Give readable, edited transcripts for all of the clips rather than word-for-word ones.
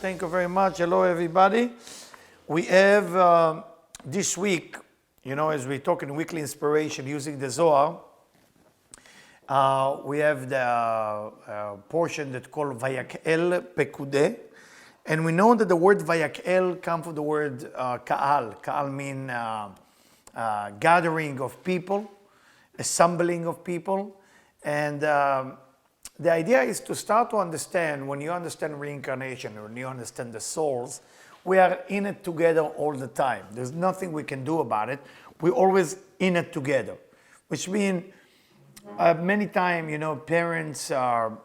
Thank you very much. Hello, everybody. We have this week, as we talk in weekly inspiration using the Zohar, we have the portion that's called Vayakhel Pikkudei. And we know that the word Vayakhel comes from the word Ka'al. Ka'al means gathering of people, assembling of people. And the idea is to start to understand, when you understand reincarnation, when you understand the souls, we are in it together all the time. There's nothing we can do about it. We're always in it together, which means many times, parents are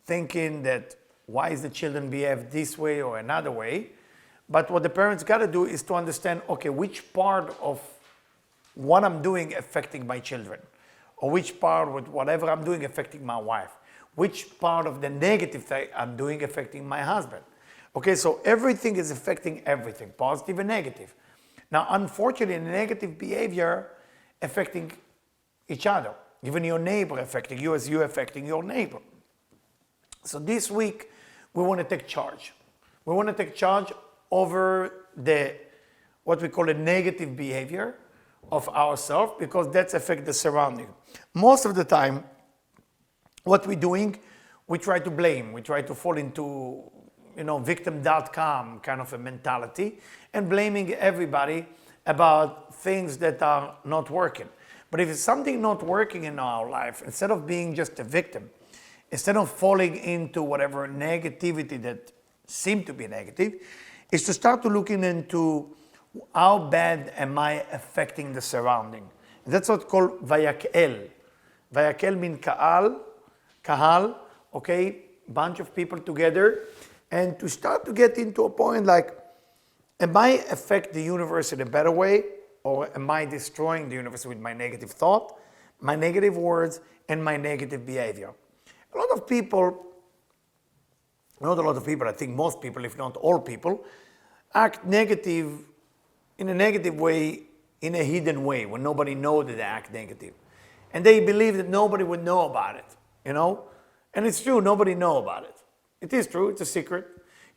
thinking that why is the children behave this way or another way? But what the parents got to do is to understand, okay, which part of what I'm doing affecting my children? Or which part with whatever I'm doing affecting my wife? Which part of the negative thing I'm doing affecting my husband? Okay, so everything is affecting everything, positive and negative. Now, unfortunately, negative behavior affecting each other. Even your neighbor affecting you as you affecting your neighbor. So this week, we want to take charge. We want to take charge over what we call a negative behavior of ourselves, because that's affect the surrounding. Most of the time, what we're doing, we try to blame. We try to fall into, victim.com kind of a mentality and blaming everybody about things that are not working. But if it's something not working in our life, instead of being just a victim, instead of falling into whatever negativity that seemed to be negative, is to start to looking into how bad am I affecting the surrounding. And that's what's called Vayakhel. Vayakhel means kahal, okay, bunch of people together, and to start to get into a point like, am I affect the universe in a better way, or am I destroying the universe with my negative thought, my negative words, and my negative behavior? A lot of people, not a lot of people, I think most people, if not all people, act negative in a negative way, in a hidden way, when nobody knows that they act negative. And they believe that nobody would know about it, And it's true, nobody knows about it. It is true, it's a secret.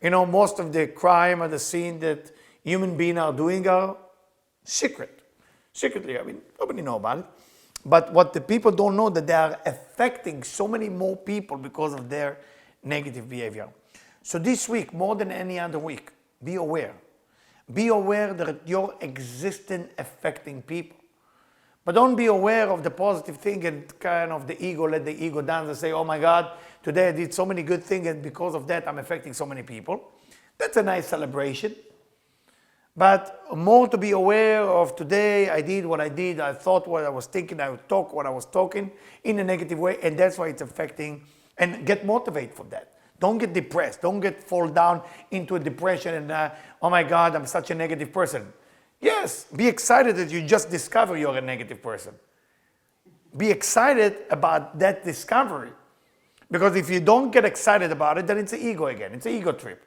Most of the crime or the sin that human beings are doing are secret. Secretly, nobody knows about it. But what the people don't know, that they are affecting so many more people because of their negative behavior. So this week, more than any other week, be aware. Be aware that your existence affecting people. But don't be aware of the positive thing and kind of the ego, let the ego dance and say, oh my God, today I did so many good things and because of that I'm affecting so many people. That's a nice celebration. But more to be aware of today, I did what I did, I thought what I was thinking, I would talk what I was talking in a negative way, and that's why it's affecting, and get motivated for that. Don't get depressed, don't fall down into a depression and, oh my God, I'm such a negative person. Yes, be excited that you just discover you're a negative person. Be excited about that discovery. Because if you don't get excited about it, then it's an ego again, it's an ego trip.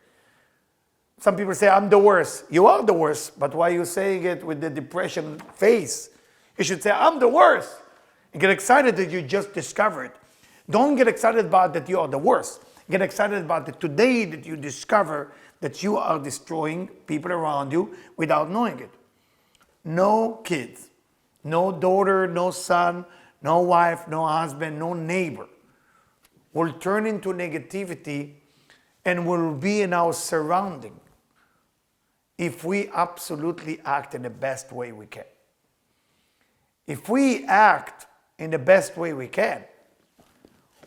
Some people say, I'm the worst. You are the worst, but why are you saying it with the depression face? You should say, I'm the worst. And get excited that you just discovered it. Don't get excited about that you are the worst. Get excited about it today that you discover that you are destroying people around you without knowing it. No kids, no daughter, no son, no wife, no husband, no neighbor will turn into negativity and will be in our surrounding if we absolutely act in the best way we can. If we act in the best way we can,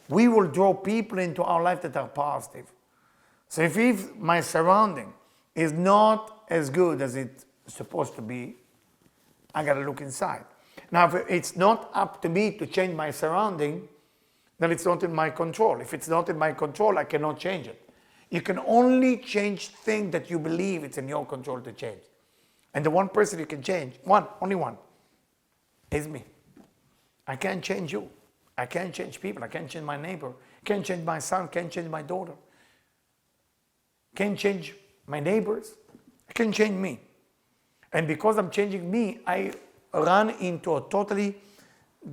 we will draw people into our life that are positive. So if my surrounding is not as good as it's supposed to be, I got to look inside. Now, if it's not up to me to change my surrounding, then it's not in my control. If it's not in my control, I cannot change it. You can only change things that you believe it's in your control to change. And the one person you can change, only one, is me. I can't change you. I can't change people. I can't change my neighbor. Can't change my son. Can't change my daughter. Can't change my neighbors. I can change me. And because I'm changing me, I run into a totally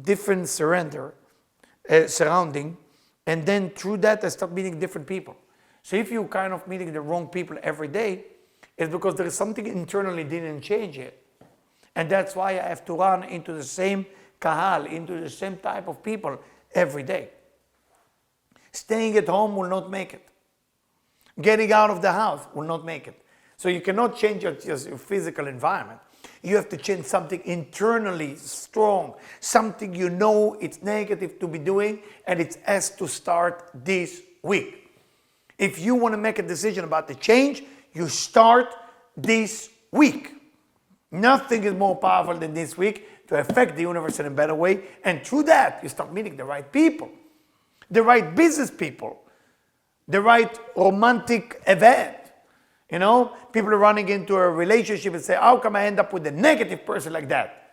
different surrounding. And then through that, I start meeting different people. So if you're kind of meeting the wrong people every day, it's because there is something internally didn't change yet. And that's why I have to run into the same kahal, into the same type of people every day. Staying at home will not make it. Getting out of the house will not make it. So you cannot change your physical environment. You have to change something internally strong, something you know it's negative to be doing, and it has to start this week. If you want to make a decision about the change, you start this week. Nothing is more powerful than this week to affect the universe in a better way, and through that, you start meeting the right people, the right business people, the right romantic event. You know, people are running into a relationship and say, how come I end up with a negative person like that?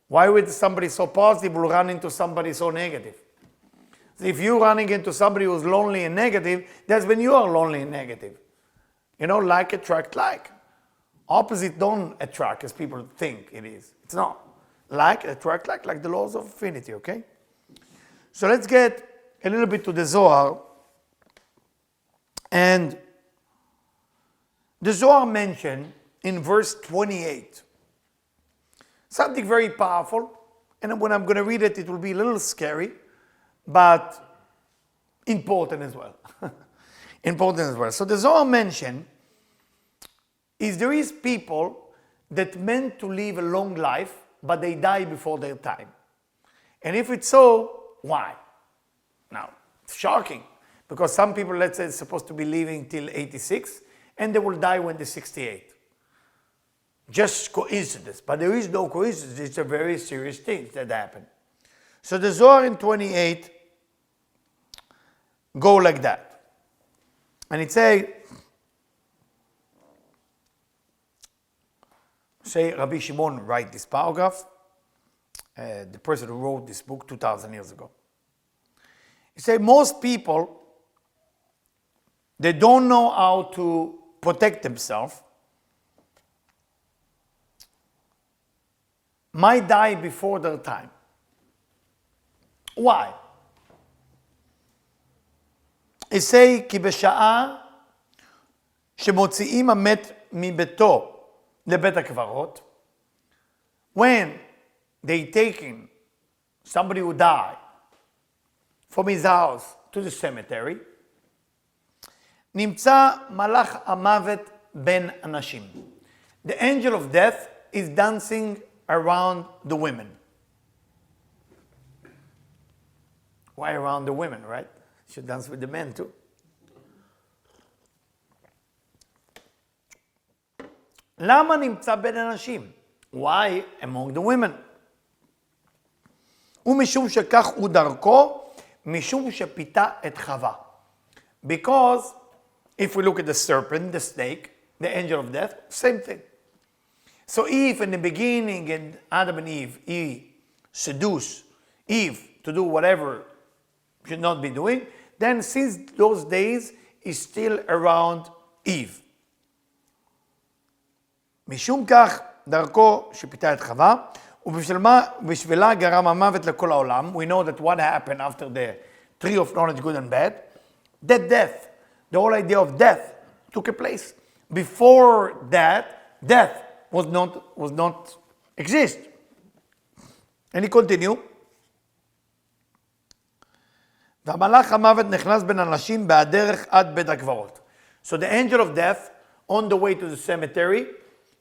Why would somebody so positive will run into somebody so negative? So if you're running into somebody who's lonely and negative, that's when you are lonely and negative. You know, like attract like. Opposite don't attract as people think it is. It's not. Like attract like the laws of affinity, okay? So let's get a little bit to the Zohar. And the Zohar mentioned in verse 28 something very powerful, and when I'm going to read it, it will be a little scary, but important as well. Important as well. So the Zohar mentioned is there is people that meant to live a long life, but they die before their time. And if it's so, why? Now, it's shocking, because some people, let's say, are supposed to be living till 86, and they will die when they're 68. Just coincidence, but there is no coincidence. It's a very serious thing that happen. So the Zohar in 28 go like that. And it say Rabbi Shimon write this paragraph, the person who wrote this book 2,000 years ago. He say most people, they don't know how to protect themselves, might die before their time. Why? He say, כי בשעה שמוציאים המת מביתו לבית הקברות, when they taking somebody who died from his house to the cemetery, נמצא מלאך המוות בין אנשים. The angel of death is dancing around the women. Why around the women, right? Should dance with the men too. למה נמצא בין אנשים? Why among the women? ומשום שכך הוא דרכו, משום שפיתה את חווה. Because if we look at the serpent, the snake, the angel of death, same thing. So Eve in the beginning, and Adam and Eve, he seduced Eve to do whatever should not be doing. Then since those days, he's still around Eve. משום כך דרכו שפיתה את חווה, ובשבילה גרם המוות לכל העולם. We know that what happened after the tree of knowledge, good and bad, that death, the whole idea of death took a place. Before that, death was not exist. And he continue. והמלאך המוות נכנס בין אנשים בדרך עד בית הקברות. So the angel of death, on the way to the cemetery,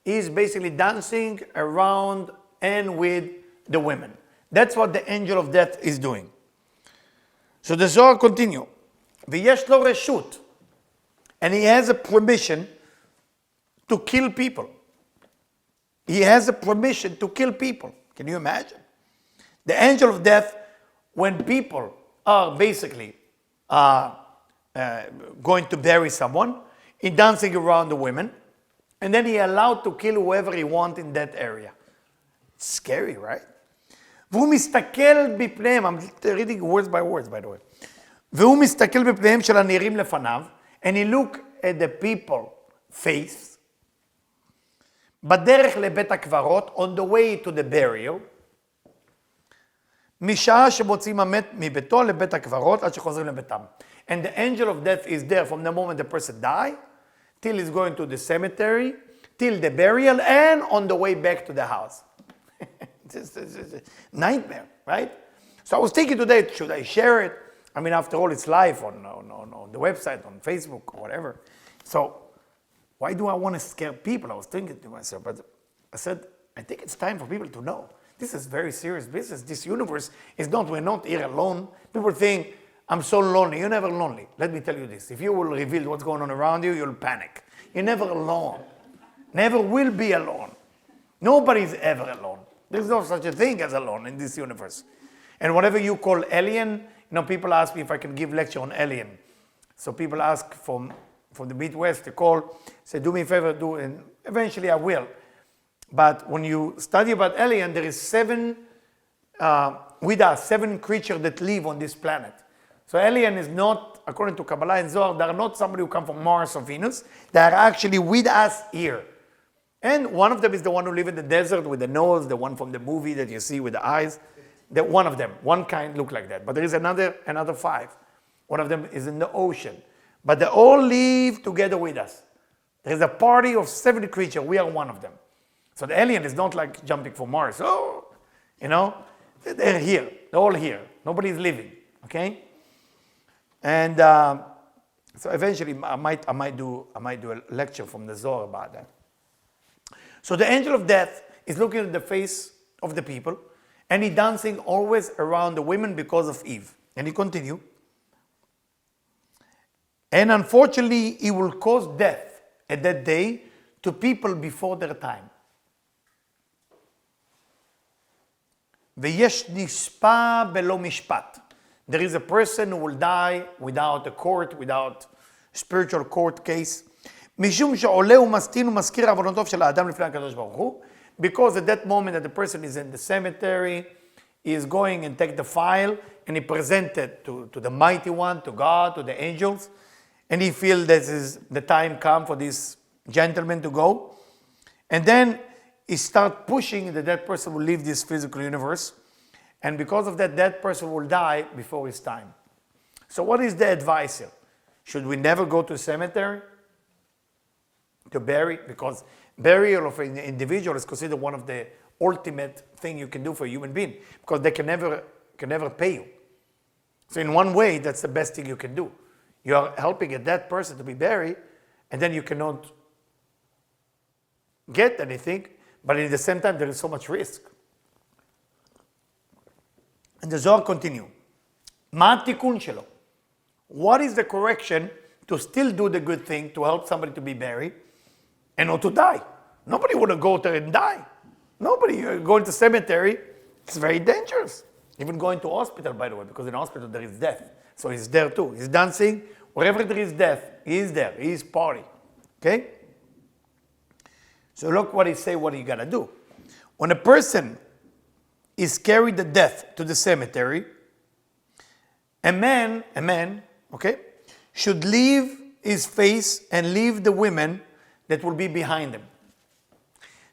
is basically dancing around and with the women. That's what the angel of death is doing. So the Zohar continue. ויש לו רשות, and he has a permission to kill people. He has a permission to kill people. Can you imagine? The angel of death, when people are basically going to bury someone, he dancing around the women, and then he allowed to kill whoever he wants in that area. It's scary, right? והוא מסתכל בפניהם, I'm reading words by words, by the way. והוא מסתכל בפניהם של הנראים לפניו, and he look at the people face, בדרך לבית הקברות, on the way to the burial, משעה שמוציאים המת מביתו לבית הקברות עד שחוזרים לביתם. And the angel of death is there from the moment the person dies, till he's going to the cemetery, till the burial, and on the way back to the house. It's a nightmare, right? So I was thinking today, should I share it? I mean, after all, it's live on the website, on Facebook, or whatever. So why do I want to scare people? I was thinking to myself, but I said, I think it's time for people to know. This is very serious business. This universe is not, we're not here alone. People think, I'm so lonely. You're never lonely. Let me tell you this. If you will reveal what's going on around you, you'll panic. You're never alone. Never will be alone. Nobody's ever alone. There's no such a thing as alone in this universe. And whatever you call alien, people ask me if I can give lecture on alien. So people ask from the Midwest to call, say, do me a favor, do, and eventually I will. But when you study about alien, there is seven creatures that live on this planet. So alien is not, according to Kabbalah and Zohar, they are not somebody who come from Mars or Venus. They are actually with us here. And one of them is the one who lives in the desert with the nose, the one from the movie that you see with the eyes. One of them, one kind look like that. But there is another 5. One of them is in the ocean. But they all live together with us. There is a party of 70 creatures. We are one of them. So the alien is not like jumping from Mars. They're here. They're all here. Nobody is living. Okay? And so eventually I might do a lecture from the Zohar about that. So the angel of death is looking at the face of the people, and he's dancing always around the women because of Eve. And he continues. And unfortunately, he will cause death at that day to people before their time. ויש נספה בלא משפט. There is a person who will die without a court, without spiritual court case. משום שעולה ומסטין ומזכיר עוונותיו של האדם לפני הקדוש ברוך הוא. Because at that moment that the person is in the cemetery, he is going and take the file and he present it to the mighty one, to God, to the angels. And he feels this is the time come for this gentleman to go. And then he start pushing that that person will leave this physical universe. And because of that, that person will die before his time. So what is the advice here? Should we never go to a cemetery to bury? Because burial of an individual is considered one of the ultimate thing you can do for a human being, because they can never pay you. So in one way, that's the best thing you can do. You are helping a dead person to be buried, and then you cannot get anything, but at the same time, there is so much risk. And the Zohar continue. מה התיקון שלו? What is the correction to still do the good thing, to help somebody to be buried, and not to die? Nobody want to go there and die. Nobody. You're going to cemetery, it's very dangerous. Even going to hospital, by the way, because in hospital there is death. So he's there too. He's dancing. Wherever there is death, he is there. He is party. Okay? So look what he say, what you gotta do. When a person is carried to death to the cemetery, a man, okay, should leave his face and leave the women that will be behind him.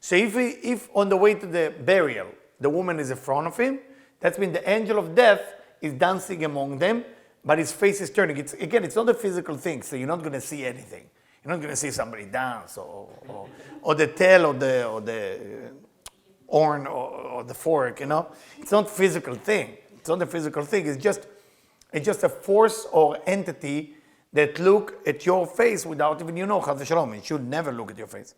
So if on the way to the burial, the woman is in front of him, that means the angel of death is dancing among them, but his face is turning. It's not a physical thing, so you're not going to see anything. You're not going to see somebody dance or the tail or the horn or the fork, It's not a physical thing. It's not a physical thing. It's just a force or entity that look at your face without even chas v'shalom. It should never look at your face.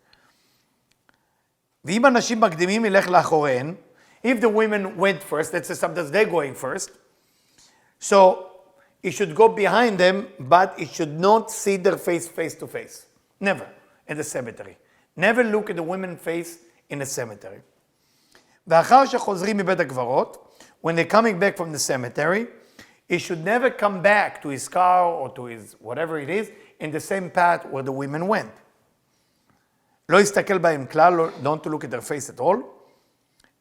ואם אנשים מקדימים ילך לאחוריהן, if the women went first, let's say sometimes they're going first, so it should go behind them, but it should not see their face to face. Never in the cemetery. Never look at the women's face in a cemetery. ואחר שחוזרים מבית הקברות, when they're coming back from the cemetery, he should never come back to his car or to his whatever it is in the same path where the women went. לא יסתכל בהם כלל, don't look at their face at all.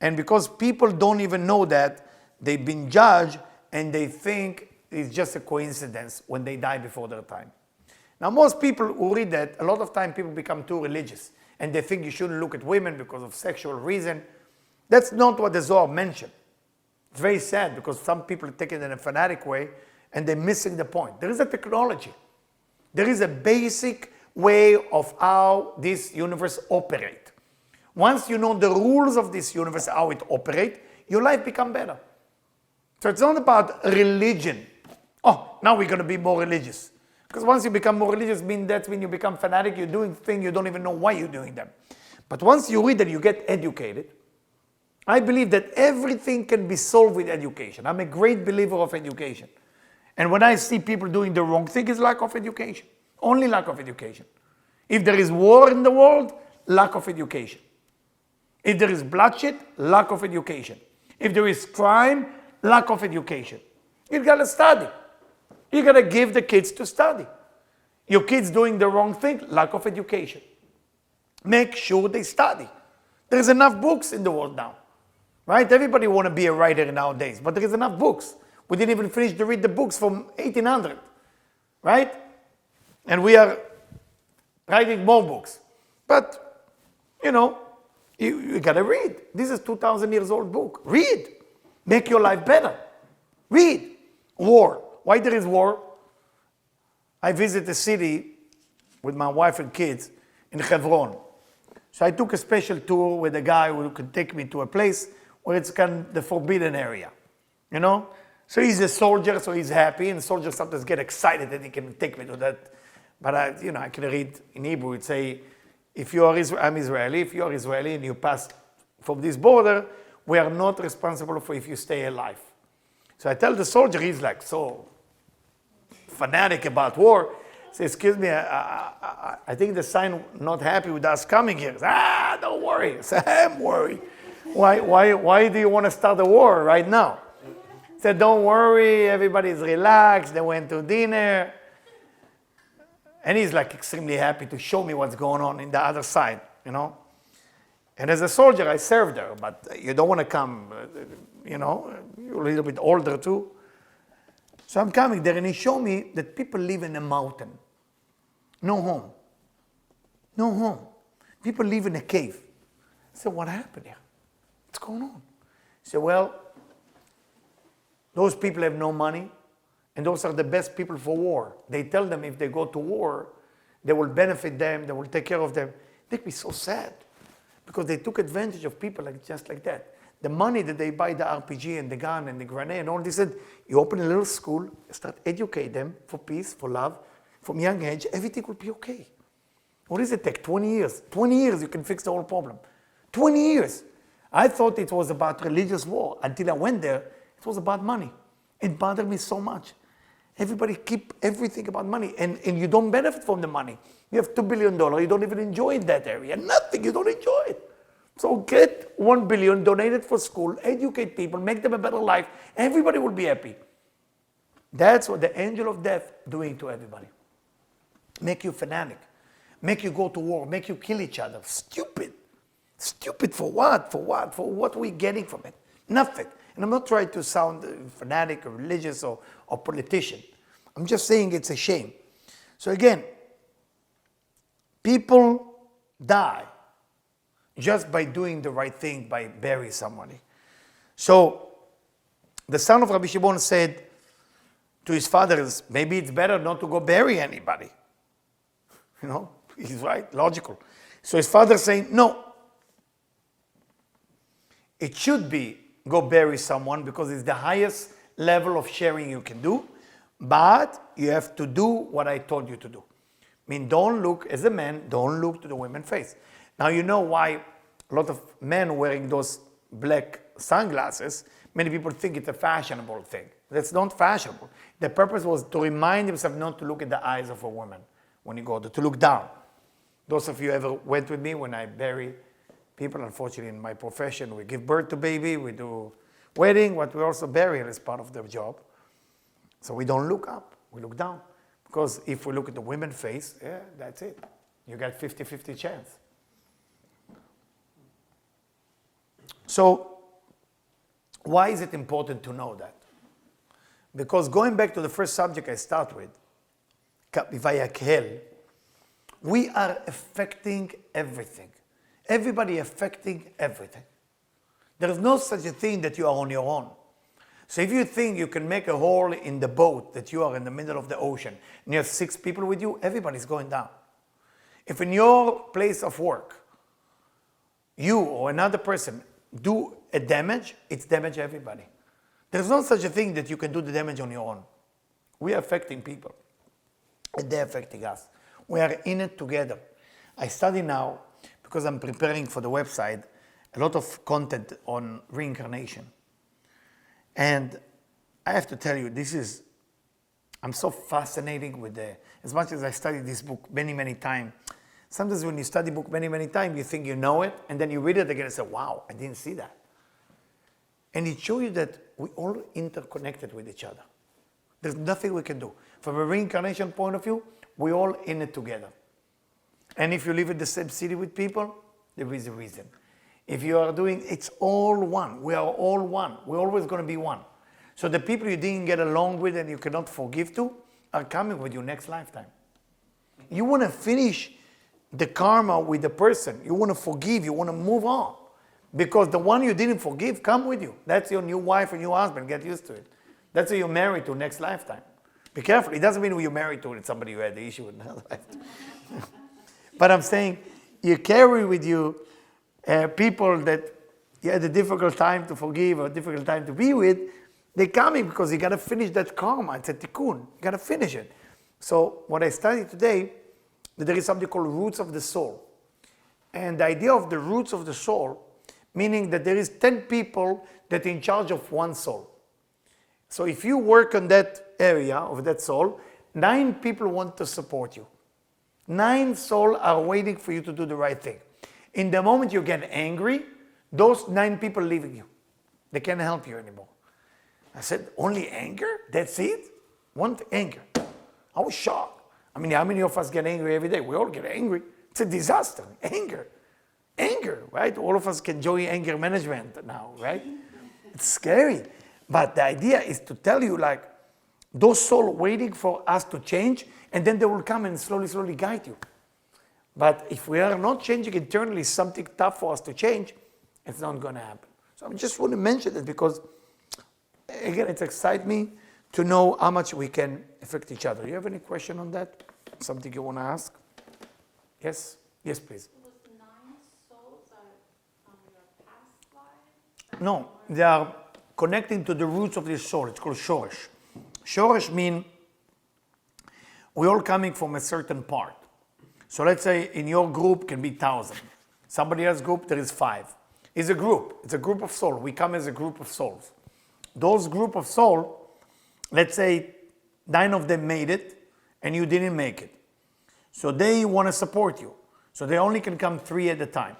And because people don't even know that, they've been judged and they think it's just a coincidence when they die before their time. Now most people who read that, a lot of time people become too religious and they think you shouldn't look at women because of sexual reason. That's not what the Zohar mentioned. It's very sad because some people take it in a fanatic way and they're missing the point. There is a technology. There is a basic way of how this universe operates. Once you know the rules of this universe, how it operates, your life becomes better. So it's not about religion. Oh, now we're going to be more religious. Because once you become more religious, that's when you become fanatic, you're doing things you don't even know why you're doing them. But once you read and you get educated, I believe that everything can be solved with education. I'm a great believer of education. And when I see people doing the wrong thing, it's lack of education. Only lack of education. If there is war in the world, lack of education. If there is bloodshed, lack of education. If there is crime, lack of education. You gotta study. You gotta give the kids to study. Your kids doing the wrong thing, lack of education. Make sure they study. There's enough books in the world now. Right? Everybody want to be a writer nowadays, but there is enough books. We didn't even finish to read the books from 1800. Right? And we are writing more books. But, you gotta read. This is 2,000 years old book. Read. Make your life better. Read. War. Why there is war? I visit a city with my wife and kids in Hebron. So I took a special tour with a guy who could take me to a place where it's kind of the forbidden area. So he's a soldier, so he's happy, and soldiers sometimes get excited that he can take me to that. But I can read in Hebrew, it say, I'm Israeli, if you are Israeli and you pass from this border, we are not responsible for if you stay alive. So I tell the soldier, he's like so fanatic about war. He says, excuse me, I think the sign not happy with us coming here. Says, don't worry. I said, I'm worried. Why do you want to start a war right now? He said, don't worry, everybody's relaxed, they went to dinner. And he's like extremely happy to show me what's going on in the other side, And as a soldier, I served there, but you don't want to come, you're a little bit older too. So I'm coming there and he showed me that people live in a mountain. No home. No home. People live in a cave. I said, what happened here? What's going on? He said, well, those people have no money. And those are the best people for war. They tell them if they go to war, they will benefit them, they will take care of them. It makes me so sad because they took advantage of people just like that. The money that they buy the RPG and the gun and the grenade and all this, you open a little school, start educate them for peace, for love, from young age, everything will be okay. What does it take? 20 years. 20 years you can fix the whole problem. 20 years. I thought it was about religious war. Until I went there, it was about money. It bothered me so much. Everybody keep everything about money, and you don't benefit from the money. You have $2 billion, you don't even enjoy that area. Nothing, you don't enjoy it. So get $1 billion, donate it for school, educate people, make them a better life. Everybody will be happy. That's what the angel of death doing to everybody. Make you fanatic. Make you go to war. Make you kill each other. Stupid. Stupid for what? For what? For what are we getting from it? Nothing. And I'm not trying to sound fanatic or religious or politician. I'm just saying it's a shame. So again, people die just by doing the right thing, by burying somebody. So the son of Rabbi Shimon said to his fathers, maybe it's better not to go bury anybody. He's right, logical. So his father saying, no. It should be go bury someone because it's the highest level of sharing you can do, but you have to do what I told you to do. Don't look, as a man, don't look to the women's face. Now you know why a lot of men wearing those black sunglasses, many people think it's a fashionable thing. That's not fashionable. The purpose was to remind himself not to look at the eyes of a woman when you go there, to look down. Those of you ever went with me when I bury people, unfortunately in my profession, we give birth to baby, we do wedding, but we also bury as part of the job. So we don't look up, we look down. Because if we look at the women's face, that's it. You got 50-50 chance. So why is it important to know that? Because going back to the first subject I start with, Vayakhel, we are affecting everything. Everybody affecting everything. There is no such a thing that you are on your own. So if you think you can make a hole in the boat that you are in the middle of the ocean, and you have 6 people with you, everybody's going down. If in your place of work, you or another person do a damage, it's damage everybody. There's no such a thing that you can do the damage on your own. We are affecting people, and they're affecting us. We are in it together. I study now, because I'm preparing for the website, a lot of content on reincarnation. And I have to tell you, I'm so fascinated with as much as I studied this book many, many times, sometimes when you study a book many, many times, you think you know it, and then you read it again and say, wow, I didn't see that. And it shows you that we all interconnected with each other. There's nothing we can do. From a reincarnation point of view, we're all in it together. And if you live in the same city with people, there is a reason. If you are doing, it's all one. We are all one. We're always going to be one. So the people you didn't get along with and you cannot forgive to are coming with you next lifetime. You want to finish the karma with the person. You want to forgive. You want to move on. Because the one you didn't forgive, come with you. That's your new wife or new husband. Get used to it. That's who you're married to next lifetime. Be careful. It doesn't mean you're married to somebody who had the issue with another lifetime. But I'm saying you carry with you people that you had a difficult time to forgive or a difficult time to be with. They're coming because you got to finish that karma. It's a tikkun. You got to finish it. So what I studied today, that there is something called roots of the soul. And the idea of the roots of the soul, meaning that there is 10 people that are in charge of one soul. So if you work on that area of that soul, 9 people want to support you. 9 souls are waiting for you to do the right thing. In the moment you get angry, those 9 people leaving you. They can't help you anymore. I said, only anger? That's it? One anger. I was shocked. I mean, how many of us get angry every day? We all get angry. It's a disaster. Anger. Anger, right? All of us can join anger management now, right? It's scary. But the idea is to tell you, like, those souls waiting for us to change, and then they will come and slowly, slowly guide you. But if we are not changing internally something tough for us to change, it's not going to happen. So I just want to mention it because, again, it excites me to know how much we can affect each other. You have any question on that? Something you want to ask? Yes? Yes, please. Was 9 souls on your past life? No, they are connecting to the roots of this soul. It's called shoresh. Shoresh means we're all coming from a certain part. So let's say in your group can be 1,000. Somebody else's group, there is 5. It's a group. It's a group of souls. We come as a group of souls. Those group of souls, let's say 9 of them made it and you didn't make it. So they want to support you. So they only can come 3 at a time.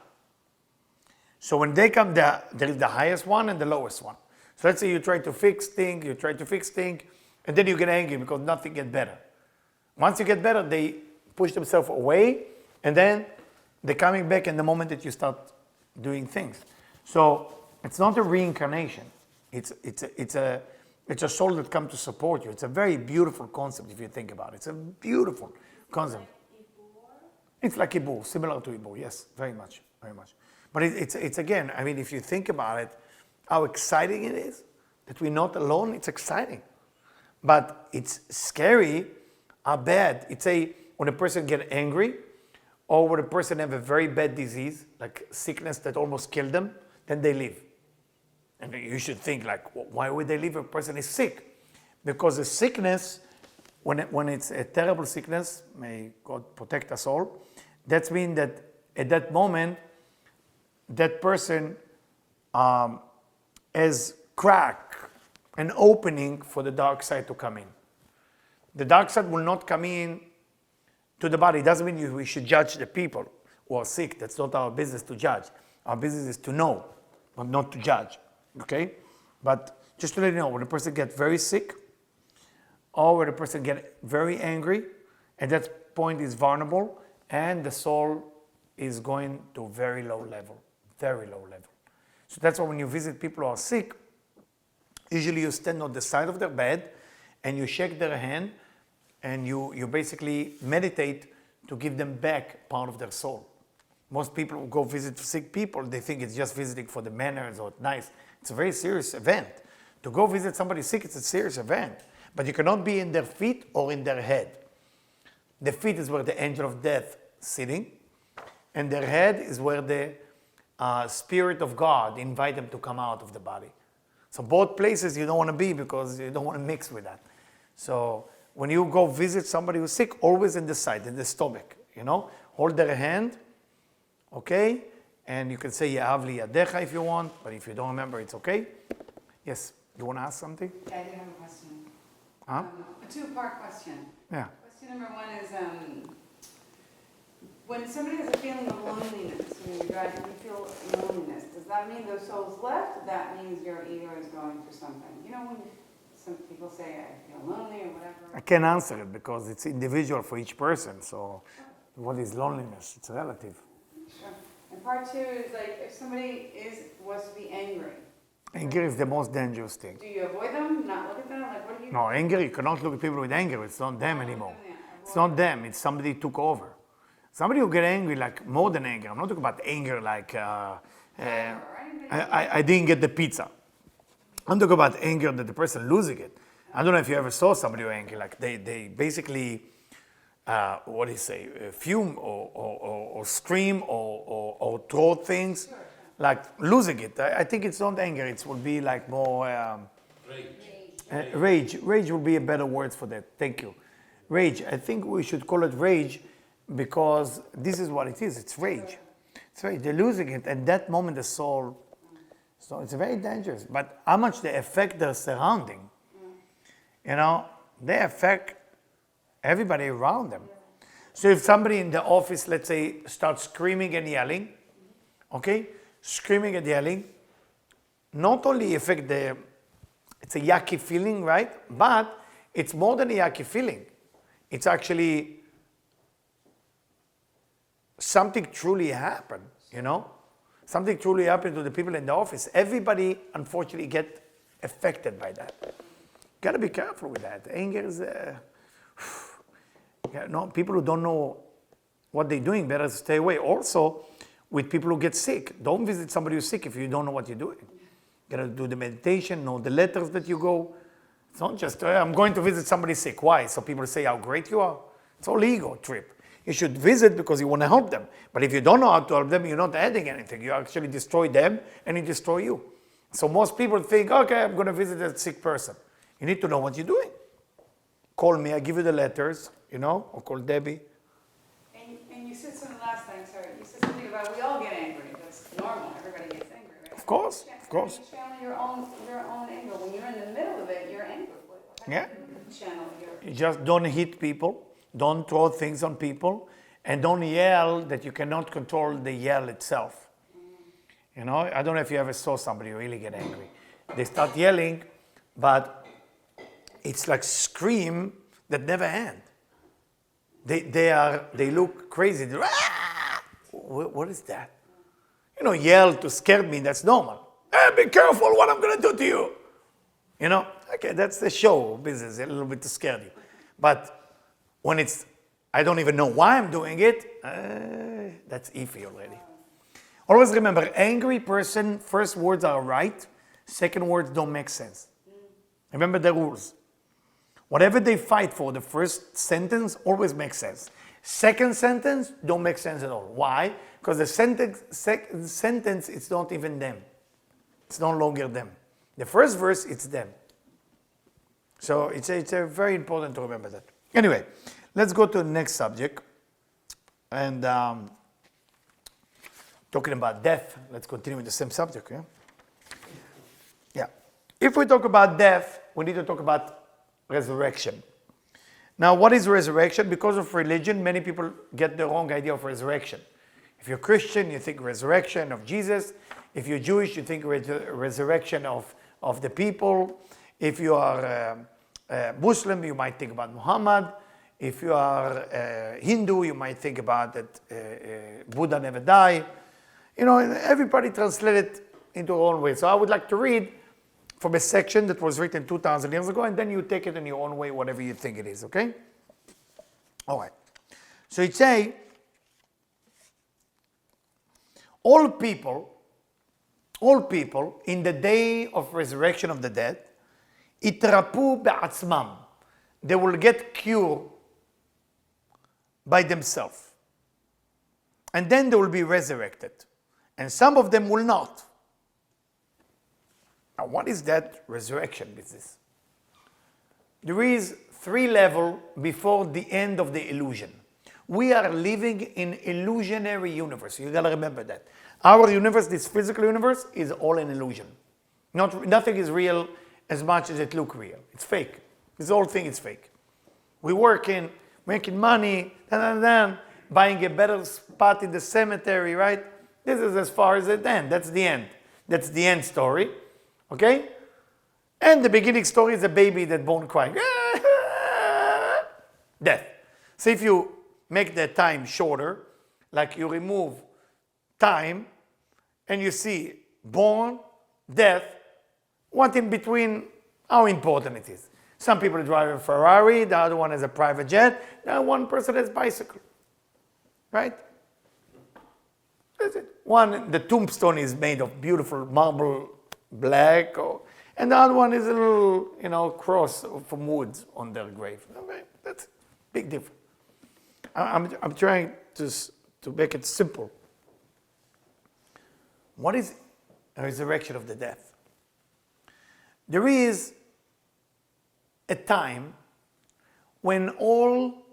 So when they come, there is the highest one and the lowest one. So let's say you try to fix things, and then you get angry because nothing gets better. Once you get better, they push themselves away, and then they're coming back in the moment that you start doing things. So it's not a reincarnation. It's a soul that comes to support you. It's a very beautiful concept if you think about it. It's a beautiful concept. It's like Ibur, similar to Ibur, yes, very much, very much. But it's again, I mean, if you think about it, how exciting it is that we're not alone, it's exciting. But it's scary how bad. It's when a person gets angry or when a person have a very bad disease, like sickness that almost killed them, then they leave. And you should think like, why would they leave if a person is sick? Because the sickness, when it's a terrible sickness, may God protect us all, that means that at that moment, that person has crack, an opening for the dark side to come in. The dark side will not come in to the body. It doesn't mean we should judge the people who are sick. That's not our business to judge. Our business is to know, but not to judge. Okay? But just to let you know, when a person gets very sick, or when a person gets very angry, at that point is vulnerable, and the soul is going to very low level. Very low level. So that's why when you visit people who are sick, usually you stand on the side of their bed and you shake their hand and you basically meditate to give them back part of their soul. Most people who go visit sick people, they think it's just visiting for the manners or nice. It's a very serious event To go visit somebody sick, it's a serious event. But you cannot be in their feet or in their head. The feet is where the angel of death is sitting, and their head is where the Spirit of God invite them to come out of the body. So both places you don't want to be because you don't want to mix with that. So when you go visit somebody who's sick, always in the side, in the stomach, hold their hand, okay? And you can say Yehav li yadecha if you want, but if you don't remember, it's okay. Yes, you want to ask something? Yeah, I do have a question. Huh? A two-part question. Yeah. Question number one is, when somebody has a feeling of loneliness, when you're driving, you feel loneliness, does that mean those souls left? That means your ego is going for something. When some people say, I feel lonely or whatever. I can't answer it because it's individual for each person. So what is loneliness? It's relative. Sure. And part two is like, if somebody was to be angry. Anger is the most dangerous thing. Do you avoid them, not look at them? Like, what do you do? No, anger, you cannot look at people with anger. It's not them anymore. It's not them. It's somebody took over. Somebody who get angry, like more than anger. I'm not talking about anger like I didn't get the pizza. I'm talking about anger that the person losing it. I don't know if you ever saw somebody who angry. Like they basically, what do you say, fume or scream or throw things. Like losing it. I think it's not anger. It will be like more rage. Rage would be a better word for that. Thank you. Rage. I think we should call it rage because this is what it is. It's rage. It's rage. They're losing it. At that moment, the soul. So it's very dangerous. But how much they affect their surrounding? They affect everybody around them. So if somebody in the office, let's say, starts screaming and yelling, okay? Screaming and yelling, not only affect it's a yucky feeling, right? But it's more than a yucky feeling. It's actually something truly happened, Something truly happened to the people in the office. Everybody, unfortunately, get affected by that. Got to be careful with that. Anger is, people who don't know what they're doing, better stay away. Also, with people who get sick. Don't visit somebody who's sick if you don't know what you're doing. You gotta do the meditation, know the letters that you go. It's not just, I'm going to visit somebody sick. Why? So people say how great you are. It's all ego trip. You should visit because you want to help them. But if you don't know how to help them, you're not adding anything. You actually destroy them and you destroy you. So most people think, okay, I'm going to visit a sick person. You need to know what you're doing. Call me, I give you the letters, or call Debbie. And you said something last time, sorry. You said something about we all get angry. That's normal. Everybody gets angry, right? Of course, of course. You channel your own anger. When you're in the middle of it, you're angry. Yeah. Channel your... You just don't hit people. Don't throw things on people. And don't yell that you cannot control the yell itself. I don't know if you ever saw somebody really get angry. They start yelling, but it's like scream that never end. They look crazy. What is that? Yell to scare me, that's normal. Hey, be careful what I'm going to do to you. Okay, that's the show business, a little bit to scare you. But when it's, I don't even know why I'm doing it, that's iffy already. Always remember, angry person, first words are right, second words don't make sense. Remember the rules. Whatever they fight for, the first sentence always makes sense. Second sentence don't make sense at all. Why? Because the sentence, it's not even them. It's no longer them. The first verse, it's them. So it's a very important to remember that. Anyway, let's go to the next subject. And talking about death, let's continue with the same subject. Yeah? Yeah. If we talk about death, we need to talk about resurrection. Now, what is resurrection? Because of religion, many people get the wrong idea of resurrection. If you're Christian, you think resurrection of Jesus. If you're Jewish, you think resurrection of the people. If you are Muslim, you might think about Muhammad. If you are Hindu, you might think about that Buddha never died. Everybody translated into their own way. So I would like to read from a section that was written 2,000 years ago, and then you take it in your own way, whatever you think it is, okay? All right. So it say, all people in the day of resurrection of the dead יתרפאו בעצמם. They will get cured by themselves. And then they will be resurrected. And some of them will not. Now, what is that resurrection business? There is 3 levels before the end of the illusion. We are living in illusionary universe. You gotta remember that. Our universe, this physical universe, is all an illusion. Nothing is real as much as it looks real. It's fake. This whole thing is fake. We're working, making money, buying a better spot in the cemetery, right? This is as far as it ends. That's the end. That's the end story. Okay? And the beginning story is a baby that's born crying. Death. So if you make the time shorter, like you remove time, and you see born, death, what in between, how important it is. Some people drive a Ferrari, the other one has a private jet, the other one person has a bicycle. Right? That's it. One, the tombstone is made of beautiful marble black, and the other one is a little, cross from wood on their grave. Okay, that's a big difference. I'm trying to make it simple. What is a resurrection of the death? There is a time when all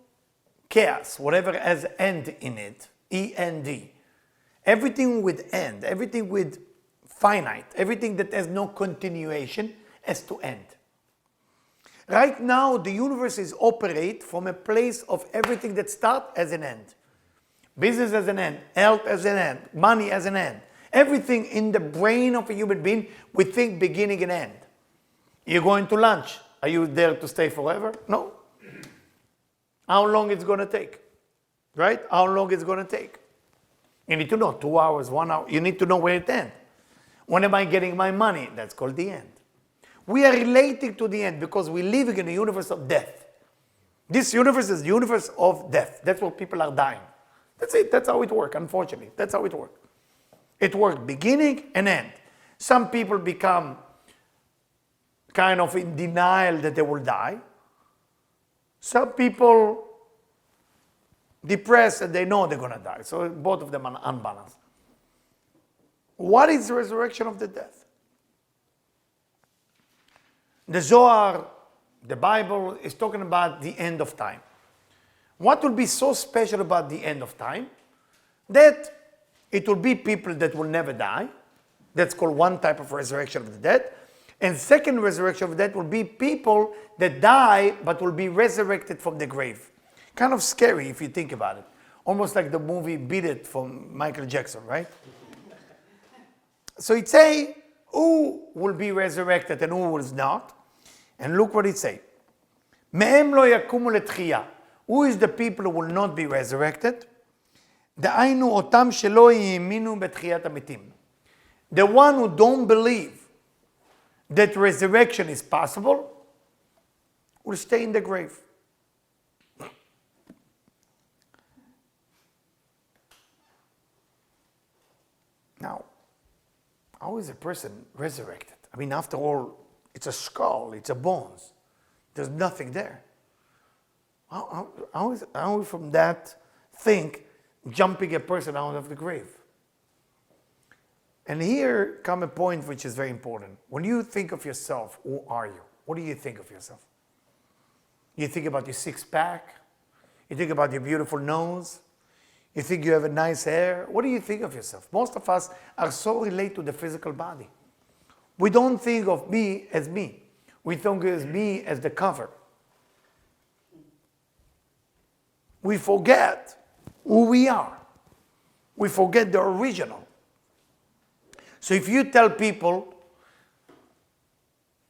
chaos, whatever has end in it, E-N-D, everything with end, everything with finite, everything that has no continuation has to end. Right now, the universe is operate from a place of everything that starts as an end. Business as an end, health as an end, money as an end. Everything in the brain of a human being, we think beginning and end. You're going to lunch. Are you there to stay forever? No. How long it's going to take? Right? How long it's going to take? You need to know, 2 hours, 1 hour. You need to know where it ends. When am I getting my money? That's called the end. We are relating to the end because we're living in a universe of death. This universe is the universe of death. That's where people are dying. That's it. That's how it works, unfortunately. That's how it works. It works beginning and end. Some people become kind of in denial that they will die. Some people depressed and they know they're going to die. So both of them are unbalanced. What is the resurrection of the death? The Zohar, the Bible, is talking about the end of time. What will be so special about the end of time? That it will be people that will never die. That's called one type of resurrection of the dead. And second resurrection of the dead will be people that die but will be resurrected from the grave. Kind of scary if you think about it. Almost like the movie Beat It from Michael Jackson, right? So it say who will be resurrected and who will not. And look what it say. Me'em lo yakumu letchiya. Who is the people who will not be resurrected? דהיינו אותם שלא האמינו בתחיית המתים. The one who don't believe that resurrection is possible will stay in the grave. Now, how is a person resurrected? I mean, after all, it's a skull, it's a bones. There's nothing there. How is from that think jumping a person out of the grave? And here comes a point which is very important. When you think of yourself, who are you? What do you think of yourself? You think about your six-pack? You think about your beautiful nose? You think you have a nice hair? What do you think of yourself? Most of us are so related to the physical body. We don't think of me as me. We think of me as the cover. We forget who we are. We forget the original. So if you tell people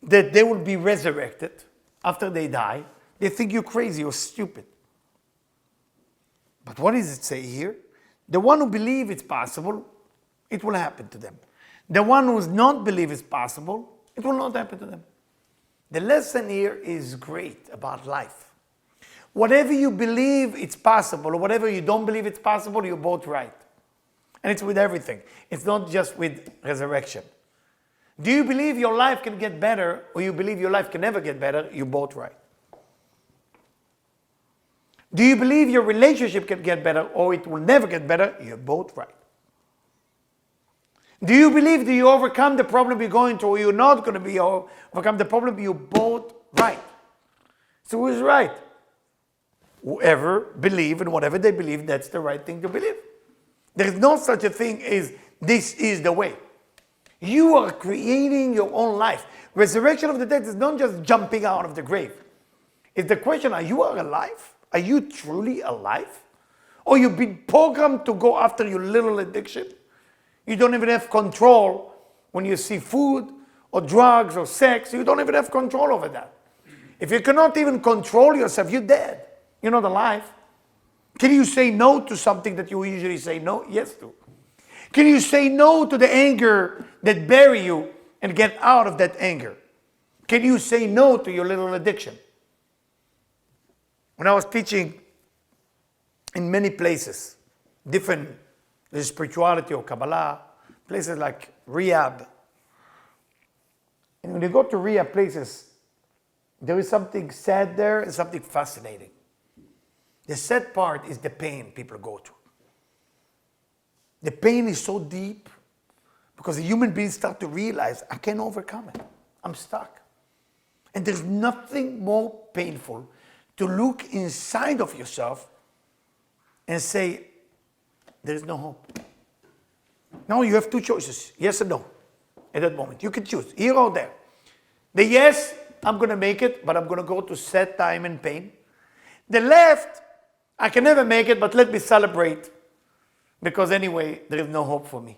that they will be resurrected after they die, they think you're crazy or stupid. But what does it say here? The one who believes it's possible, it will happen to them. The one who does not believe it's possible, it will not happen to them. The lesson here is great about life. Whatever you believe it's possible, or whatever you don't believe it's possible, you're both right. And it's with everything. It's not just with resurrection. Do you believe your life can get better, or you believe your life can never get better? You're both right. Do you believe your relationship can get better, or it will never get better? You're both right. Do you believe that you overcome the problem you're going through, or you're not going to be overcome the problem? You're both right. So who's right? Whoever believes in whatever they believe, that's the right thing to believe. There is no such a thing as this is the way. You are creating your own life. Resurrection of the dead is not just jumping out of the grave. It's the question, are you alive? Are you truly alive? Or you've been programmed to go after your little addiction? You don't even have control when you see food or drugs or sex. You don't even have control over that. If you cannot even control yourself, you're dead. You're not alive. Can you say no to something that you usually say no, yes to? Can you say no to the anger that bury you and get out of that anger? Can you say no to your little addiction? When I was teaching in many places, different spirituality or Kabbalah, places like rehab. And when you go to rehab places, there is something sad there and something fascinating. The sad part is the pain people go through. The pain is so deep because the human beings start to realize, I can't overcome it. I'm stuck. And there's nothing more painful to look inside of yourself and say, there is no hope. Now you have two choices, yes or no, at that moment. You can choose, here or there. The yes, I'm going to make it, but I'm going to go to sad time and pain. The left, I can never make it, but let me celebrate. Because anyway, there is no hope for me.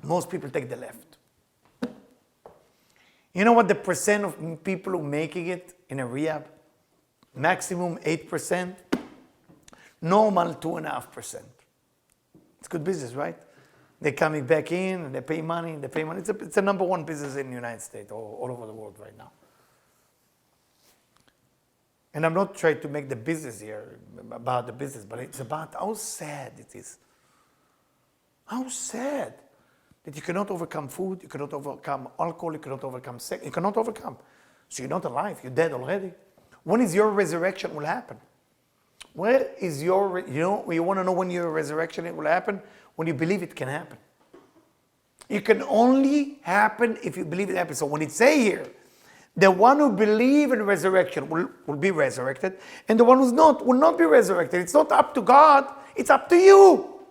Most people take the left. You know what the percent of people who making it in a rehab? Maximum 8%. Normal 2.5%. It's good business, right? They're coming back in and they pay money. It's the number one business in the United States, all over the world right now. And I'm not trying to make the business here about the business, but it's about how sad it is. How sad that you cannot overcome food, you cannot overcome alcohol, you cannot overcome sex, you cannot overcome. So you're not alive, you're dead already. When is your resurrection will happen? Where is your, you want to know when your resurrection will happen? When you believe it can happen. It can only happen if you believe it happens. So when it say here, the one who believes in resurrection will be resurrected, and the one who's not will not be resurrected. It's not up to God, it's up to you.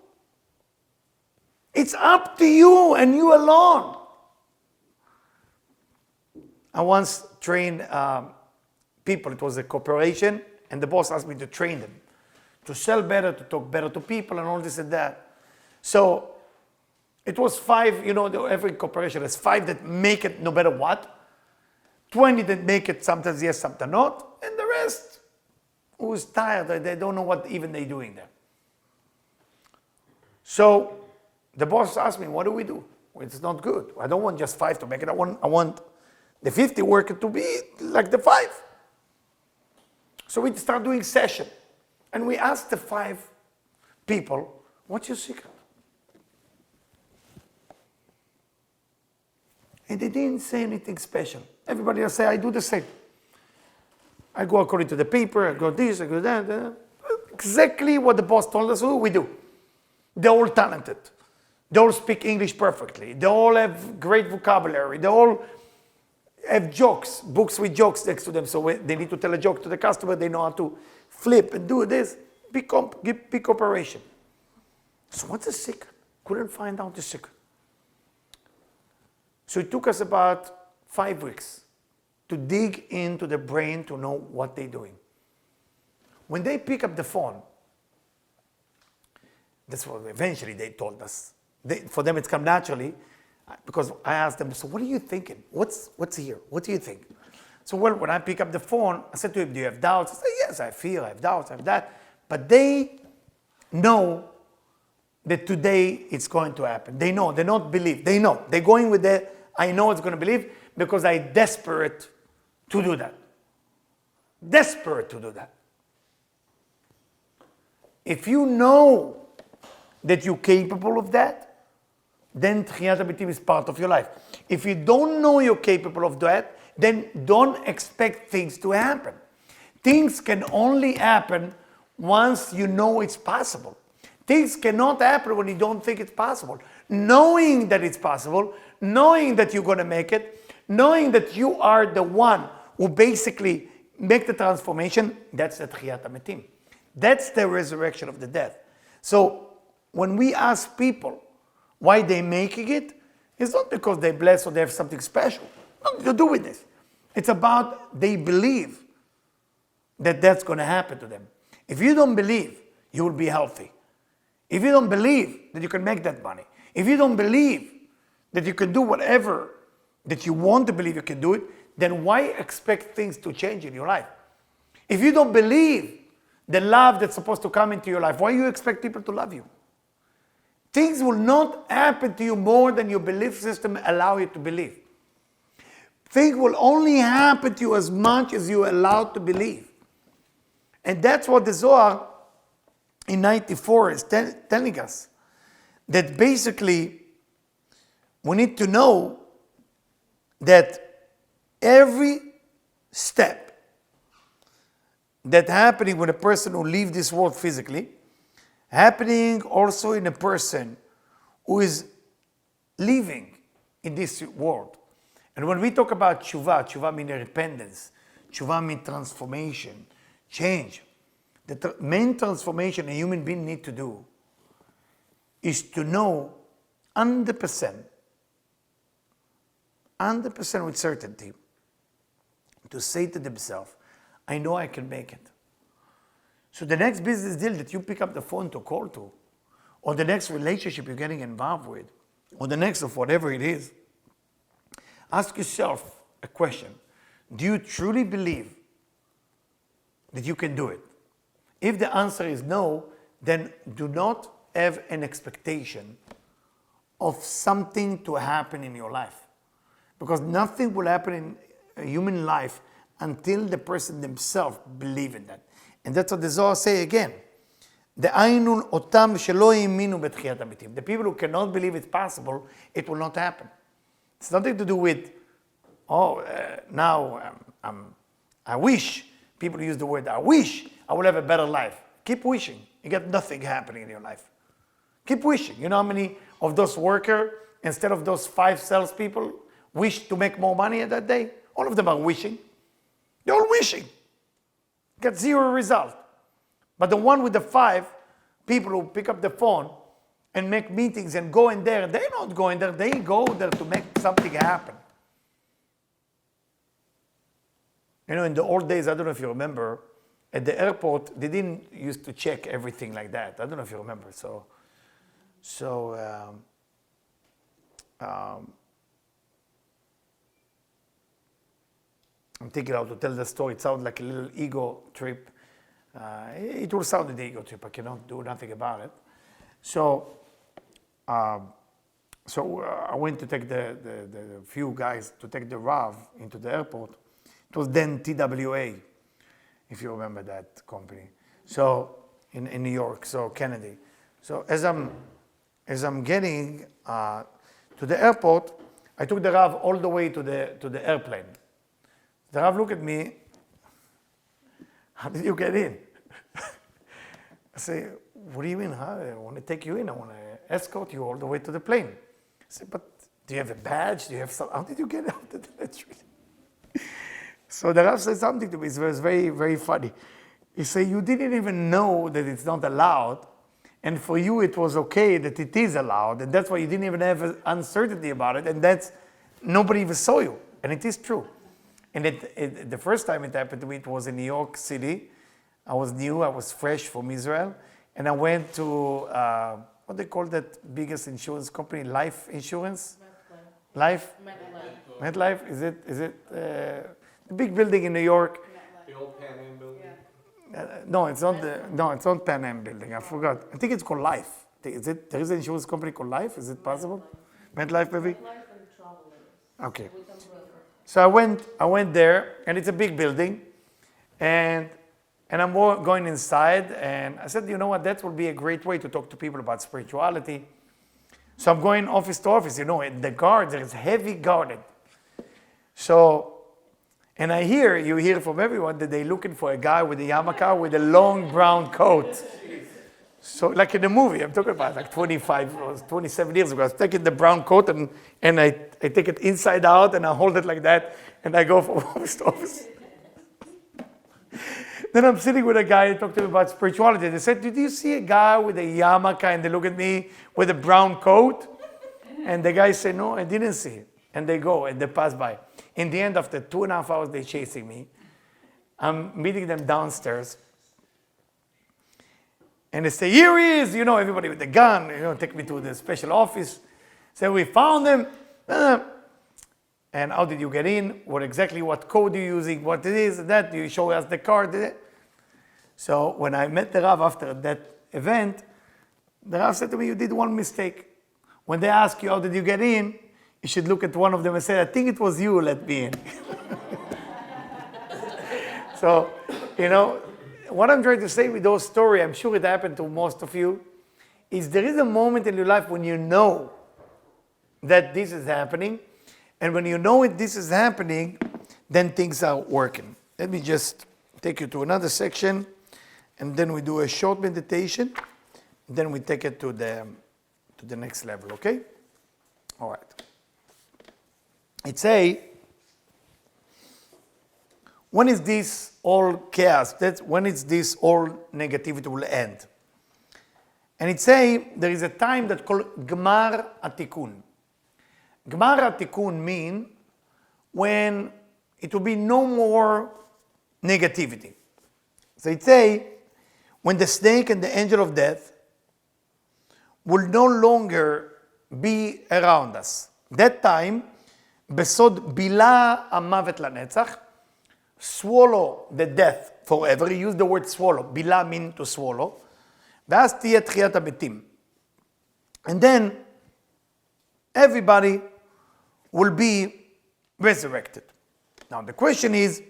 It's up to you and you alone. I once trained people, it was a corporation, and the boss asked me to train them, to sell better, to talk better to people, and all this and that. So it was 5, every corporation has 5 that make it no matter what. 20 that make it sometimes yes, sometimes not, and the rest who's tired, they don't know what even they're doing there. So the boss asked me, what do we do? Well, it's not good. I don't want just 5 to make it. I want the 50 worker to be like the 5. So we start doing session, and we ask the 5 people, what's your secret? And they didn't say anything special. Everybody else say, I do the same. I go according to the paper, I go this, I go that. Exactly what the boss told us we do. They're all talented. They all speak English perfectly. They all have great vocabulary. They all have jokes, books with jokes next to them. So when they need to tell a joke to the customer, they know how to flip and do this. Big operation. So what's the secret? Couldn't find out the secret. So it took us about 5 weeks to dig into the brain to know what they're doing. When they pick up the phone, that's what eventually they told us. For them it's come naturally, because I asked them, so what are you thinking? What's here? What do you think? So well, when I pick up the phone, I said to him, do you have doubts? I said, yes, I feel, I have doubts, I have that. But they know that today it's going to happen. They know, they don't believe, they know. They're going with the, I know it's going to believe, because I'm desperate to do that. Desperate to do that. If you know that you're capable of that, then Tchiyat HaMetim is part of your life. If you don't know you're capable of that, then don't expect things to happen. Things can only happen once you know it's possible. Things cannot happen when you don't think it's possible. Knowing that it's possible, knowing that you're going to make it, knowing that you are the one who basically make the transformation, that's the Tchiyat HaMetim. That's the resurrection of the dead. So when we ask people why they're making it, it's not because they're blessed or they have something special. Nothing to do with this. It's about they believe that that's going to happen to them. If you don't believe, you will be healthy. If you don't believe that you can make that money, if you don't believe that you can do whatever that you want to believe you can do it, then why expect things to change in your life? If you don't believe the love that's supposed to come into your life, why do you expect people to love you? Things will not happen to you more than your belief system allow you to believe. Things will only happen to you as much as you're allowed to believe. And that's what the Zohar in 94 is telling us. That basically, we need to know that every step that's happening with a person who leaves this world physically, happening also in a person who is living in this world. And when we talk about tshuva means repentance, tshuva means transformation, change. The main transformation a human being needs to do is to know 100% with certainty, to say to themselves, I know I can make it. So the next business deal that you pick up the phone to call to, or the next relationship you're getting involved with, or the next of whatever it is, ask yourself a question. Do you truly believe that you can do it? If the answer is no, then do not have an expectation of something to happen in your life. Because nothing will happen in a human life until the person themselves believe in that. And that's what the Zohar say again. The people who cannot believe it's possible, it will not happen. It's nothing to do with, I wish, people use the word, I wish I will have a better life. Keep wishing. You get nothing happening in your life. Keep wishing. You know how many of those workers, instead of those 5 salespeople, wish to make more money that day? All of them are wishing. They're all wishing. Get 0 result. But the one with the 5 people who pick up the phone and make meetings and go in there, they're not going there. They go there to make something happen. You know, in the old days, I don't know if you remember, at the airport, they didn't used to check everything like that. I don't know if you remember. I'm thinking how to tell the story. It sounds like a little ego trip. It will sound like an ego trip. I cannot do nothing about it. So I went to take the few guys to take the Rav into the airport. It was then TWA, if you remember that company. So in New York, so Kennedy. So as I'm getting to the airport, I took the Rav all the way to the airplane. The Rav looked at me, how did you get in? I say, what do you mean? I want to take you in. I want to escort you all the way to the plane. I said, but do you have a badge? Do you have some? How did you get out of the train? So the Rav said something to me. It was very, very funny. He said, you didn't even know that it's not allowed. And for you, it was okay that it is allowed. And that's why you didn't even have uncertainty about it. And that's, nobody even saw you. And it is true. And the first time it happened to me, it was in New York City. I was new, I was fresh from Israel. And I went to, what they call that biggest insurance company, life insurance? MetLife. Life? MetLife. Is it the big building in New York? The old Pan Am building? No, it's not Pan Am building, I forgot. I think it's called Life. There is an insurance company called Life, is it possible? MetLife maybe? Life and Travelers. Okay. So I went there, and it's a big building, and I'm going inside, and I said, you know what, that will be a great way to talk to people about spirituality. So I'm going office to office, and the guard there is heavy guarded. So, and you hear from everyone that they're looking for a guy with a yarmulke with a long brown coat. So like in the movie, I'm talking about like 25 or 27 years ago, I was taking the brown coat and I take it inside out and I hold it like that and I go from office to office. Then I'm sitting with a guy and talk to me about spirituality. They said, did you see a guy with a yarmulke? And they look at me with a brown coat. And the guy said, no, I didn't see it. And they go and they pass by. In the end, after 2.5 hours, they're chasing me. I'm meeting them downstairs. And they say, here he is, everybody with the gun, take me to the special office. So we found him. And how did you get in? What code you're using? What it is, that? You show us the card. So when I met the Rav after that event, the Rav said to me, you did one mistake. When they ask you, how did you get in? You should look at one of them and say, I think it was you who let me in. So, what I'm trying to say with those stories, I'm sure it happened to most of you, is there is a moment in your life when you know that this is happening. And when you know this is happening, then things are working. Let me just take you to another section, and then we do a short meditation. Then we take it to the next level, okay? All right. It say, when is this all chaos? When is this all negativity will end? And it say, there is a time that called Gmar Atikun. Gmar Atikun mean when it will be no more negativity. So it say, when the snake and the angel of death will no longer be around us. That time, Besod Bila Amavet Lanetzach, swallow the death forever. He used the word swallow. Bila means to swallow. ואז תהיה תחיית המתים. And then, everybody will be resurrected. Now the question is,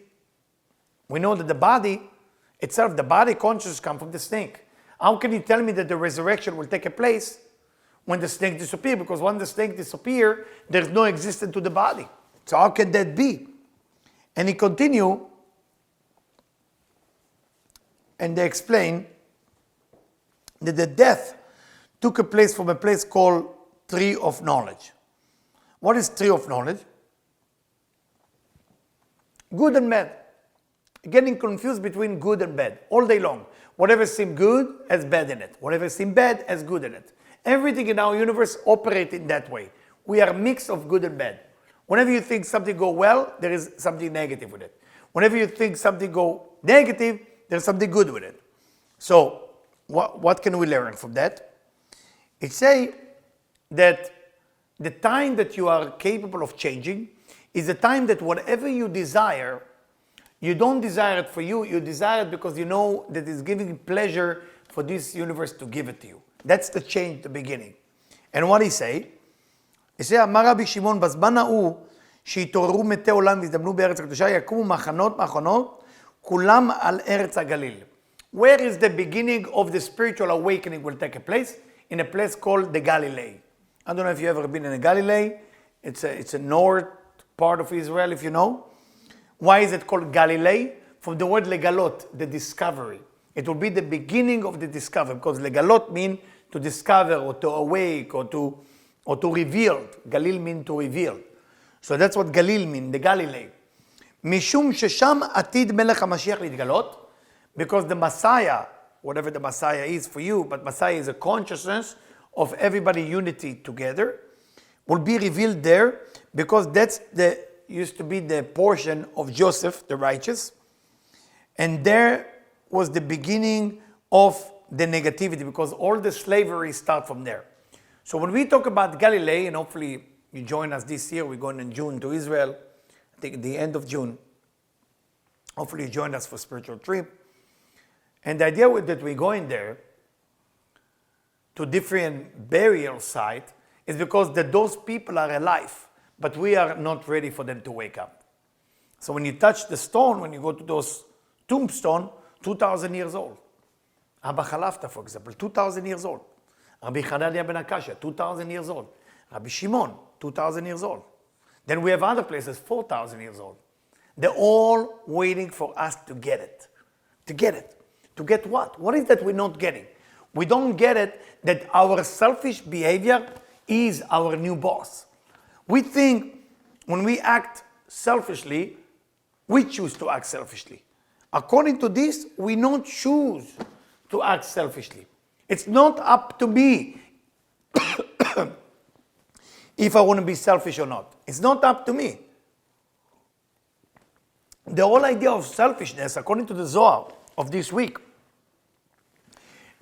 we know that the body itself, the body consciousness comes from the snake. How can you tell me that the resurrection will take place when the snake disappears? Because when the snake disappears, there's no existence to the body. So how can that be? And he continue, and they explain that the death took a place from a place called Tree of Knowledge. What is Tree of Knowledge? Good and bad. Getting confused between good and bad all day long. Whatever seems good has bad in it. Whatever seems bad has good in it. Everything in our universe operates in that way. We are a mix of good and bad. Whenever you think something go well, there is something negative with it. Whenever you think something go negative, there's something good with it. So, what can we learn from that? It say that the time that you are capable of changing is the time that whatever you desire, you don't desire it for you, you desire it because you know that it's giving pleasure for this universe to give it to you. That's the change, the beginning. And what he say? He say, אמר רבי שמעון, בזמן ההוא שהתעוררו מתי עולם והזדמנו בארץ הקדושה, יקומו מחנות, כולם על ארץ הגליל. Where is the beginning of the spiritual awakening will take place? In a place called the Galilee. I don't know if you've ever been in the Galilee. It's a north part of Israel, if you know. Why is it called Galilee? From the word legalot, the discovery. It will be the beginning of the discovery, because legalot means to discover or to awake or to reveal. Galil means to reveal. So that's what Galil means, the Galilee. משום ששם עתיד מלך המשיח להתגלות, because the Messiah, whatever the Messiah is for you, but Messiah is a consciousness of everybody unity together, will be revealed there, because that's used to be the portion of Joseph, the righteous, and there was the beginning of the negativity, because all the slavery starts from there. So when we talk about Galilee, and hopefully you join us this year, we're going in June to Israel, I think at the end of June. Hopefully you join us for a spiritual trip. And the idea that we're going there to different burial sites is because those people are alive, but we are not ready for them to wake up. So when you touch the stone, when you go to those tombstones, 2,000 years old. Abba Khalafta, for example, 2,000 years old. Rabbi Chanalia ben Akashya, 2,000 years old. Rabbi Shimon, 2,000 years old. Then we have other places, 4,000 years old. They're all waiting for us to get it. To get it. To get what? What is that we're not getting? We don't get it that our selfish behavior is our new boss. We think when we act selfishly, we choose to act selfishly. According to this, we don't choose to act selfishly. It's not up to me if I want to be selfish or not. It's not up to me. The whole idea of selfishness, according to the Zohar of this week,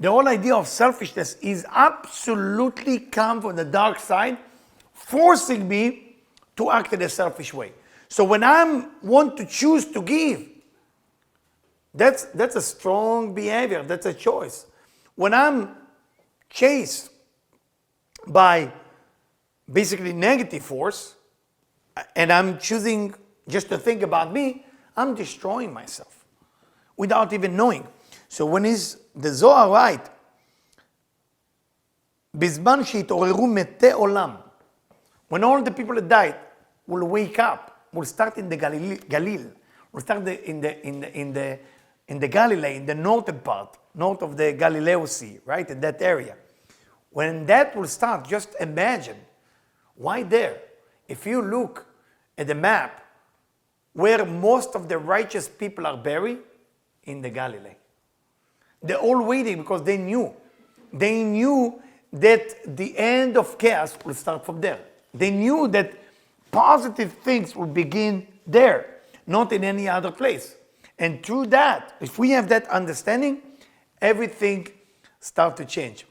the whole idea of selfishness is absolutely come from the dark side, forcing me to act in a selfish way. So when I want to choose to give, that's a strong behavior, that's a choice. When I'm chased by basically negative force, and I'm choosing just to think about me, I'm destroying myself without even knowing. So when is the Zohar right? בזמן שהתעוררו מתי עולם, when all the people that died will wake up, will start in the Galil, will start in the Galilee, in the northern part, north of the Galileo Sea, right, in that area. When that will start, just imagine, why there? If you look at the map, where most of the righteous people are buried, in the Galilee. They're all waiting because they knew. They knew that the end of chaos will start from there. They knew that positive things will begin there, not in any other place. And through that, if we have that understanding, everything starts to change.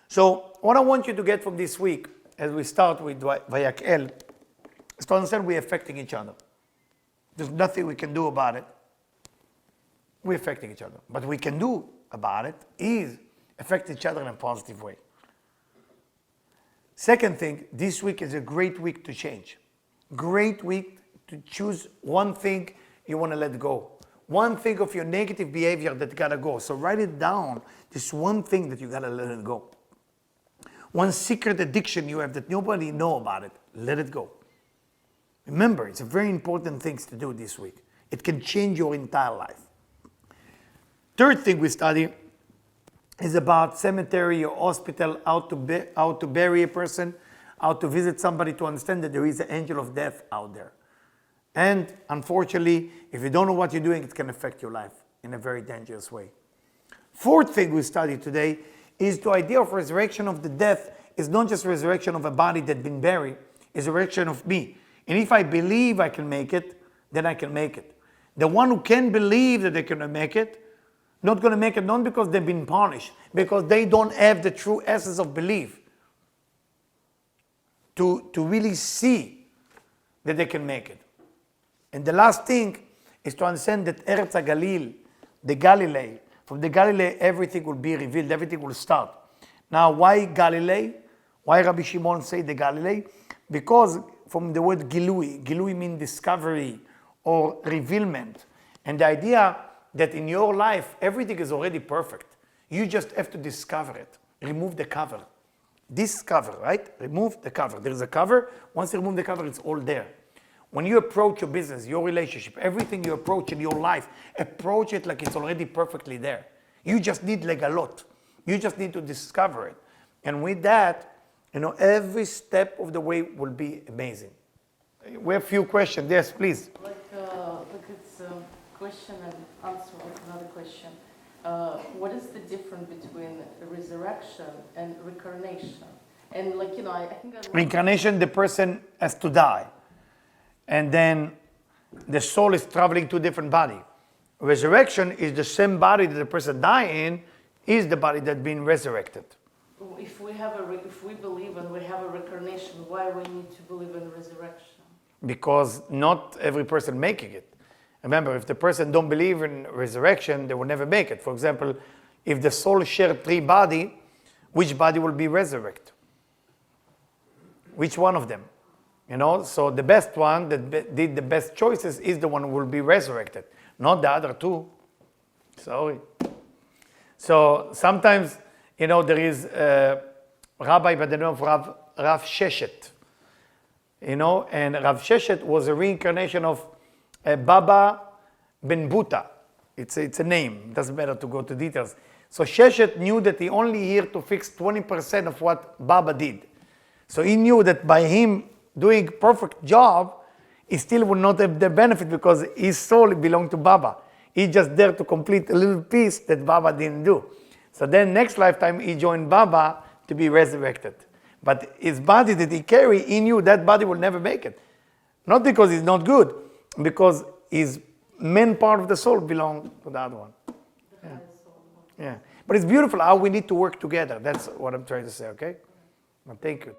So what I want you to get from this week, as we start with Vayakhel, is to understand we're affecting each other. There's nothing we can do about it. We're affecting each other. But we can do about it is affect each other in a positive way. Second thing, this week is a great week to change. Great week to choose one thing you want to let go. One thing of your negative behavior that gotta go. So write it down. This one thing that you gotta let it go. One secret addiction you have that nobody know about it. Let it go. Remember, it's a very important thing to do this week. It can change your entire life. Third thing we study is about cemetery or hospital, how to bury a person, how to visit somebody to understand that there is an angel of death out there. And unfortunately, if you don't know what you're doing, it can affect your life in a very dangerous way. Fourth thing we study today is the idea of resurrection of the death is not just resurrection of a body that's been buried, it's resurrection of me. And if I believe I can make it, then I can make it. The one who can believe that they can make it, not going to make it, not because they've been punished, because they don't have the true essence of belief to really see that they can make it. And the last thing is to understand that Eretz HaGalil, the Galilee, from the Galilee everything will be revealed, everything will start. Now why Galilee? Why Rabbi Shimon say the Galilee? Because from the word Gilui, Gilui means discovery or revealment. And the idea that in your life, everything is already perfect. You just have to discover it. Remove the cover. Discover, right? Remove the cover. There's a cover. Once you remove the cover, it's all there. When you approach your business, your relationship, everything you approach in your life, approach it like it's already perfectly there. You just need legalot. You just need to discover it. And with that, every step of the way will be amazing. We have a few questions. Yes, please. It's a question and answer of another question. What is the difference between resurrection and reincarnation? And I think reincarnation, the person has to die. And then the soul is traveling to a different body. Resurrection is the same body that the person died in, is the body that's been resurrected. If we believe and we have a reincarnation, why we need to believe in resurrection? Because not every person making it. Remember, if the person don't believe in resurrection, they will never make it. For example, if the soul share 3 bodies, which body will be resurrected? Which one of them? So the best one that did the best choices is the one who will be resurrected, not the other 2. Sorry. So sometimes You know, there is a rabbi by the name of Rav Sheshet. You know, and Rav Sheshet was a reincarnation of Baba Ben Buta. It's a name, it doesn't matter to go to details. So Sheshet knew that he only here to fix 20% of what Baba did. So he knew that by him doing perfect job, he still would not have the benefit because his soul belonged to Baba. He just there to complete a little piece that Baba didn't do. So then next lifetime he joined Baba to be resurrected. But his body that he carried, he knew that body will never make it. Not because he's not good, because his main part of the soul belonged to the other one. Yeah. Yeah. But it's beautiful how we need to work together. That's what I'm trying to say, okay? Well, thank you.